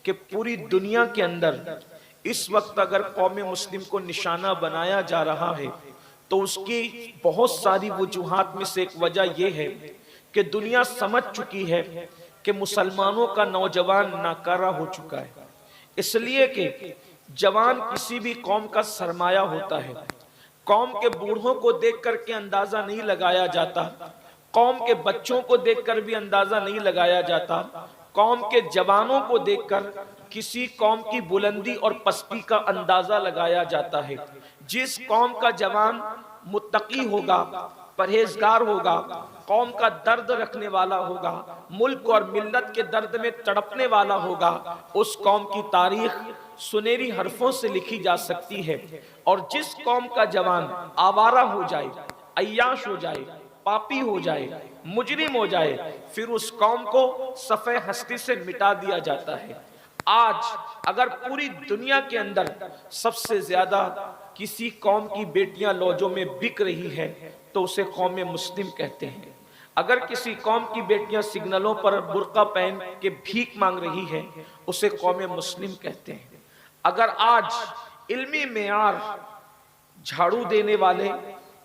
کہ پوری دنیا کے اندر اس وقت اگر قوم مسلم کو نشانہ بنایا جا رہا ہے تو اس کی بہت ساری وجوہات میں سے ایک وجہ یہ ہے کہ دنیا سمجھ چکی ہے کہ مسلمانوں کا نوجوان ناکارہ ہو چکا ہے، اس لیے کہ جوان کسی بھی قوم کا سرمایہ ہوتا ہے۔ قوم کے بوڑھوں کو دیکھ کر کے اندازہ نہیں لگایا جاتا، قوم کے بچوں کو دیکھ کر بھی اندازہ نہیں لگایا جاتا، قوم کے جوانوں کو دیکھ کر کسی قوم کی بلندی اور پستی کا اندازہ لگایا جاتا ہے۔ جس قوم کا جوان متقی ہوگا، پرہیزگار ہوگا، قوم کا درد رکھنے والا ہوگا، ملک اور ملت کے درد میں تڑپنے والا ہوگا، اس قوم کی تاریخ سنہری حرفوں سے لکھی جا سکتی ہے۔ اور جس قوم کا جوان آوارہ ہو جائے، عیاش ہو جائے، پاپی ہو جائے، مجرم ہو جائے، پھر اس قوم کو صفحہ ہستی سے مٹا دیا جاتا ہے۔ آج اگر پوری دنیا کے اندر سب سے زیادہ کسی قوم کی بیٹیاں لوجوں میں بک رہی ہیں تو اسے قوم مسلم کہتے ہیں۔ اگر کسی قوم کی بیٹیاں سگنلوں پر برقع پہن کے بھیک مانگ رہی ہیں اسے قوم مسلم کہتے ہیں۔ اگر آج علمی معیار جھاڑو دینے والے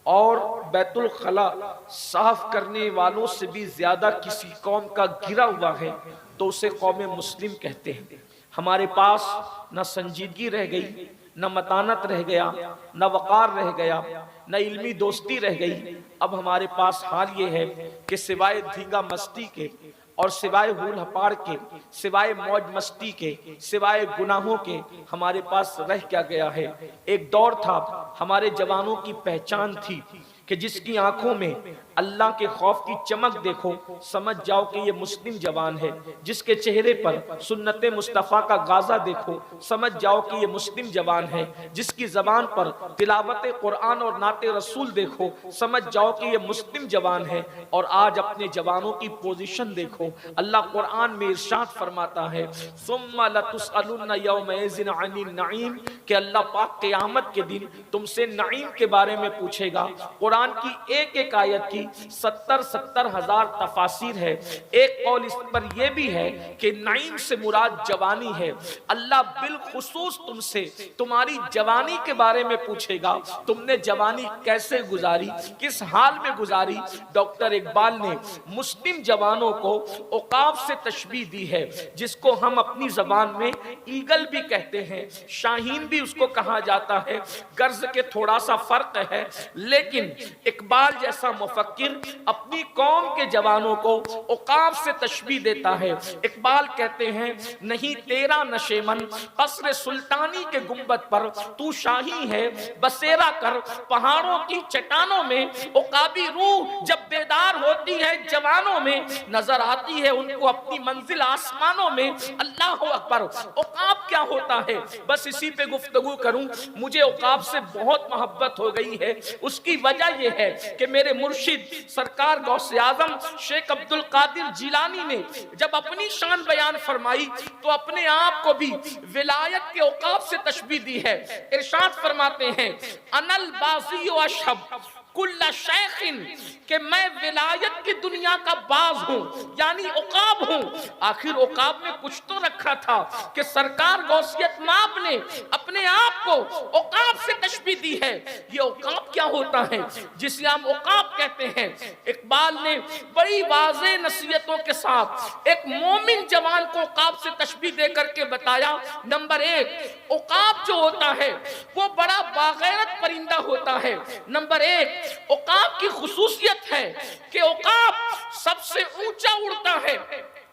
اور بیت الخلا صاف کرنے والوں سے بھی زیادہ کسی قوم کا گرا ہوا ہے تو اسے قوم مسلم کہتے ہیں۔ ہمارے پاس نہ سنجیدگی رہ گئی، نہ متانت رہ گیا، نہ وقار رہ گیا، نہ علمی دوستی رہ گئی۔ اب ہمارے پاس حال یہ ہے کہ سوائے دھینگا مستی کے اور سوائے ہول ہپار کے، سوائے موج مستی کے، سوائے گناہوں کے ہمارے پاس رہ کیا گیا ہے۔ ایک دور تھا ہمارے جوانوں کی پہچان تھی کہ جس کی آنکھوں میں اللہ کے خوف کی چمک دیکھو سمجھ جاؤ کہ یہ مسلم جوان ہے، جس کے چہرے پر سنت مصطفیٰ کا غازہ دیکھو سمجھ جاؤ کہ یہ مسلم جوان ہے، جس کی زبان پر تلاوت قرآن اور نعت رسول دیکھو سمجھ جاؤ کہ یہ مسلم جوان ہے۔ اور آج اپنے جوانوں کی پوزیشن دیکھو، اللہ قرآن میں ارشاد فرماتا ہے ثم لتسألن یومئذ عن النعیم، کہ اللہ پاک قیامت کے دن تم سے نعیم کے بارے میں پوچھے گا۔ قرآن کی ایک ایک آیت کی 70 ہزار تفاسیر ہے۔ ایک قول اس پر یہ بھی ہے کہ نعیم سے مراد جوانی ہے۔ اللہ بالخصوص تم سے تمہاری جوانی کے بارے میں پوچھے گا، تم نے جوانی کیسے گزاری، کس حال میں گزاری۔ ڈاکٹر اقبال نے مسلم جوانوں کو عقاب سے تشبیہ دی ہے، جس کو ہم اپنی زبان میں ایگل بھی کہتے ہیں، شاہین بھی اس کو کہا جاتا ہے، غرض کے تھوڑا سا فرق ہے، لیکن اقبال جیسا مفکر اپنی قوم کے جوانوں کو عقاب سے تشبیہ دیتا ہے۔ اقبال کہتے ہیں نہیں تیرا نشیمن قصر سلطانی کے گنبد پر تو شاہی ہے، بسیرا کر پہاڑوں کی چٹانوں میں، عقابی روح جب بیدار ہوتی ہے جوانوں میں نظر آتی ہے ان کو اپنی منزل آسمانوں میں۔ اللہ اکبر! عقاب کیا ہوتا ہے بس اسی پہ گفتگو کروں۔ مجھے عقاب سے بہت محبت ہو گئی ہے، اس کی وجہ یہ ہے کہ میرے مرشد سرکار غوث اعظم شیخ عبد القادر جیلانی نے جب اپنی شان بیان فرمائی تو اپنے آپ کو بھی ولایت کے عقاب سے تشبیہ دی ہے۔ ارشاد فرماتے ہیں انا البازی و اشہب کل شیخ، کہ میں ولایت کی دنیا کا باز ہوں یعنی عقاب ہوں۔ آخر عقاب میں کچھ تو رکھا تھا کہ سرکار غوثیت ماب نے اپنے آپ کو عقاب سے تشبیہ دی ہے۔ یہ عقاب کیا ہوتا ہے جسے ہم عقاب کہتے ہیں؟ اقبال نے بڑی واضح نصیحتوں کے ساتھ ایک مومن جوان کو عقاب سے تشبیہ دے کر کے بتایا۔ نمبر ایک، عقاب جو ہوتا ہے وہ بڑا باغیرت پرندہ ہوتا ہے۔ نمبر ایک، عقاب کی خصوصیت ہے کہ عقاب سب سے اونچا اڑتا ہے۔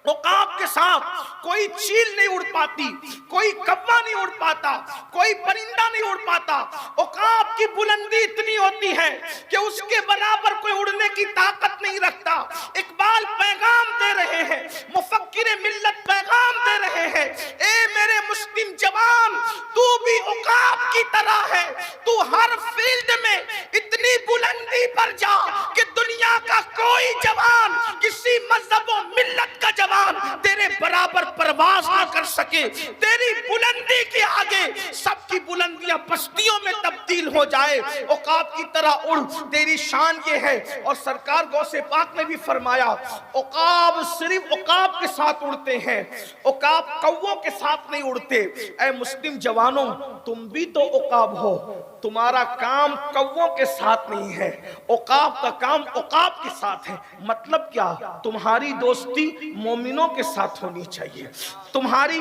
عقاب کے ساتھ کوئی چیل نہیں اڑ پاتی، کوئی کوا نہیں اڑ پاتا، کوئی پرندہ نہیں اڑ پاتا۔ عقاب کی بلندی اتنی ہوتی ہے کہ اس کے برابر کوئی اڑنے کی طاقت نہیں رکھتا۔ اقبال پیغام دے رہے ہیں، مفکر ملت پیغام دے رہے ہیں، اے میرے مسلم جوان تو بھی عقاب کی طرح ہے، تو ہر فیلڈ میں اتنی بلندی پر جا کہ دنیا کا کوئی جوان، کسی مذہب و ملت کا جوان تیرے برابر پرواز نہ کر سکے، تیری بلندی کے آگے سب کی بلندیاں پستیوں میں تبدیل ہو جائے، عقاب کی طرح اڑ، تیری شان یہ ہے۔ اور سرکار غوث پاک نے بھی فرمایا عقاب صرف عقاب کے ساتھ اڑتے ہیں، عقاب کووں کے ساتھ نہیں اڑتے۔ اے مسلم جوانوں، تم بھی تو عقاب ہو، تمہارا کام کووں کے ساتھ نہیں ہے، عقاب کا کام عقاب کے ساتھ ہے۔ مطلب کیا؟ تمہاری دوستی مومنوں کے ساتھ ہونی چاہیے، تمہاری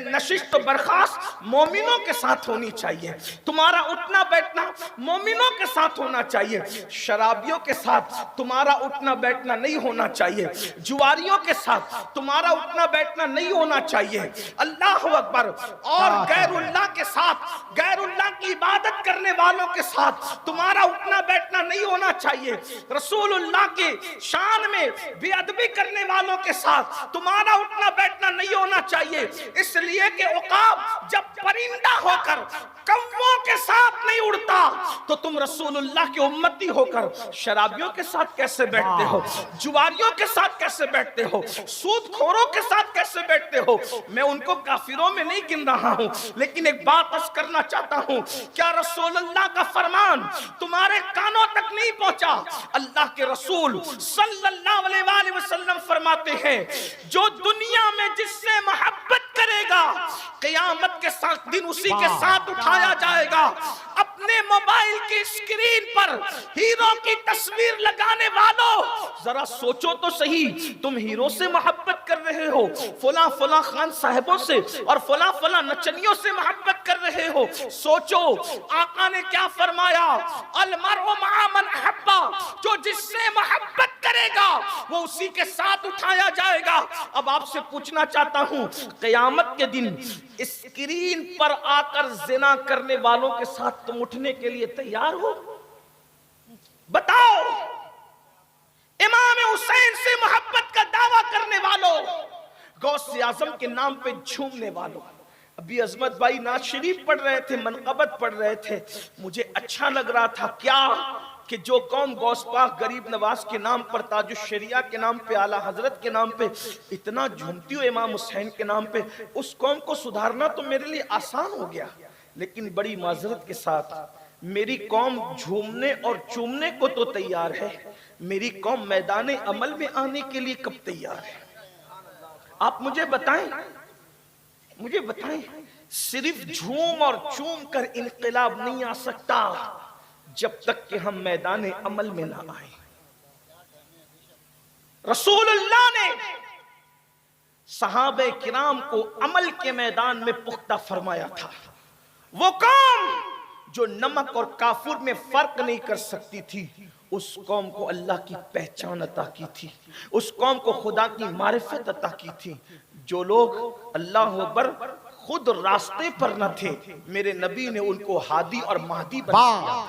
نشست و برخاست مومنوں کے ساتھ ہونی چاہیے، تمہارا اٹھنا بیٹھنا مومنوں کے ساتھ ہونا چاہیے۔ شرابیوں کے ساتھ تمہارا اٹھنا بیٹھنا نہیں ہونا چاہیے، جواریوں کے ساتھ تمہارا اٹھنا بیٹھنا نہیں ہونا چاہیے۔ اللہ اکبر۔ اور غیر اللہ کے ساتھ، غیر اللہ کی عبادت کرنے والوں کے ساتھ تمہارا اٹھنا بیٹھنا نہیں ہونا چاہیے۔ رسول اللہ کے شان میں بے ادبی کرنے والوں کے ساتھ تمہارا اٹھنا بیٹھنا نہیں ہونا چاہیے، اس لیے کہ عقاب جب پرندہ ہو کر کووں کے ساتھ نہیں اڑتا تو تم رسول اللہ کے امتی ہو کر شرابیوں کے ساتھ کیسے بیٹھتے ہو، جواریوں کے ساتھ کیسے بیٹھتے ہو، سود خوروں کے ساتھ کیسے بیٹھتے ہو؟ میں ان کو کافروں میں نہیں گن رہا ہوں، لیکن ایک بات عرض کرنا چاہتا ہوں، کیا رسول اللہ کا فرمان تمہارے کانوں تک نہیں پہنچا؟ اللہ کے رسول صلی اللہ علیہ وآلہ وسلم فرماتے ہیں جو دنیا میں جس سے محبت کرے گا قیامت کے ساتھ دن اسی کے ساتھ اٹھایا جائے گا۔ اپنے موبائل کی اسکرین پر ہیرو کی تصویر لگانے والوں، ذرا سوچو تو صحیح، تم ہیرو سے محبت کر رہے ہو، فلاں فلاں خان صاحبوں سے اور فلاں فلاں نچنیوں سے محبت کر رہے ہو۔ سوچو آقا نے کیا فرمایا، المرء مع من احب، جو جس سے محبت کرے گا وہ اسی کے ساتھ اٹھایا جائے گا۔ اب آپ سے پوچھنا چاہتا ہوں، قیامت کے دن اسکرین پر آ کر زنا کرنے والوں کے ساتھ تم اٹھنے کے لیے تیار ہو؟ بتاؤ۔ امام حسین سے محبت کا دعویٰ کرنے والوں، غوث اعظم کے نام پہ جھومنے والوں۔ ابھی عظمت بھائی نعت شریف پڑھ رہے تھے، منقبت پڑھ رہے تھے، مجھے اچھا لگ رہا تھا کیا کہ جو قوم غوث پاک غریب نواز کے نام پر، تاج الشریعہ کے نام پہ، اعلیٰ حضرت کے نام پہ اتنا جھومتی ہو امام حسین کے نام پہ، اس قوم کو سدھارنا تو میرے لیے آسان ہو گیا۔ لیکن بڑی معذرت کے ساتھ میری قوم جھومنے اور چومنے کو تو تیار ہے، میری قوم میدان عمل میں آنے کے لیے کب تیار ہے؟ آپ مجھے بتائیں، مجھے بتائیں، صرف جھوم اور چوم کر انقلاب نہیں آ سکتا جب تک کہ ہم میدان عمل میں نہ آئیں۔ رسول اللہ نے صحابہ کرام کو عمل کے میدان میں پختہ فرمایا تھا۔ وہ قوم جو نمک اور کافور میں فرق نہیں کر سکتی تھی، اس قوم کو اللہ کی پہچان عطا کی تھی، اس قوم کو خدا کی معرفت عطا کی تھی۔ جو لوگ اللہ اکبر خود راستے پر نہ تھے، میرے نبی نے ان کو ہادی اور مہدی بنا دیا۔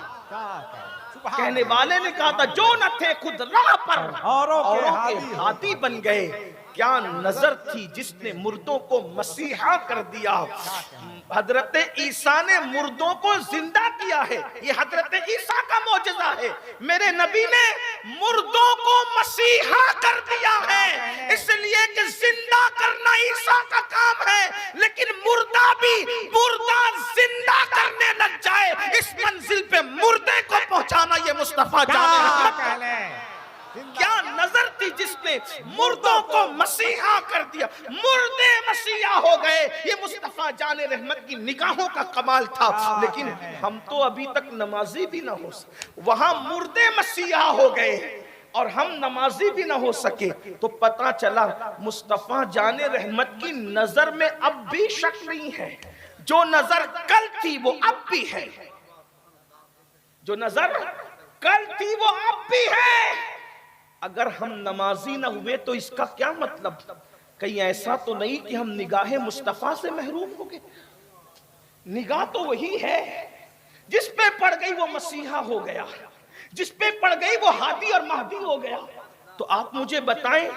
کہنے والے نے کہا تھا جو نہ تھے خود راہ پر اوروں کے ہادی بن گئے۔ کیا نظر تھی جس نے مردوں کو مسیحا کر دیا۔ حضرت عیسیٰ نے مردوں کو زندہ کیا ہے، یہ حضرت عیسیٰ کا معجزہ ہے۔ میرے نبی نے مردوں کو مسیحا کر دیا ہے، اس لیے کہ زندہ کرنا عیسیٰ کا کام ہے، لیکن مردہ بھی مردہ زندہ کرنے لگ جائے، اس منزل پہ مردے کو پہنچانا یہ مصطفیٰ جان رحمت ہے۔ کیا نظر تھی جس نے مردوں کو مسیحا کر دیا، مردے مسیحا ہو گئے، یہ مصطفیٰ جان رحمت کی نگاہوں کا کمال تھا۔ لیکن ہم تو ابھی تک نمازی بھی نہ ہو سکے، وہاں مردے مسیحا ہو گئے اور ہم نمازی بھی نہ ہو سکے، تو پتہ چلا مصطفیٰ جان رحمت کی نظر میں اب بھی شک نہیں ہے۔ جو نظر کل تھی وہ اب بھی ہے، جو نظر کل تھی وہ اب بھی ہے۔ اگر ہم نمازی نہ ہوئے تو اس کا کیا مطلب؟ کہیں ایسا تو نہیں کہ ہم نگاہ مصطفیٰ سے محروم ہو گئے؟ نگاہ تو وہی ہے، جس پہ پڑ گئی وہ مسیحا ہو گیا، جس پہ پڑ گئی وہ ہادی اور مہدی ہو گیا۔ تو آپ مجھے بتائیں،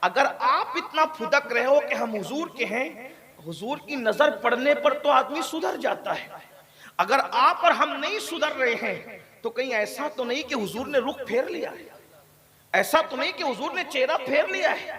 اگر آپ اتنا پھدک رہے ہو کہ ہم حضور کے ہیں، حضور کی نظر پڑنے پر تو آدمی سدھر جاتا ہے۔ اگر آپ اور ہم نہیں سدھر رہے ہیں تو کہیں ایسا تو نہیں کہ حضور نے رخ پھیر لیا ہے، ایسا تو نہیں کہ حضور نے چہرہ پھیر لیا ہے۔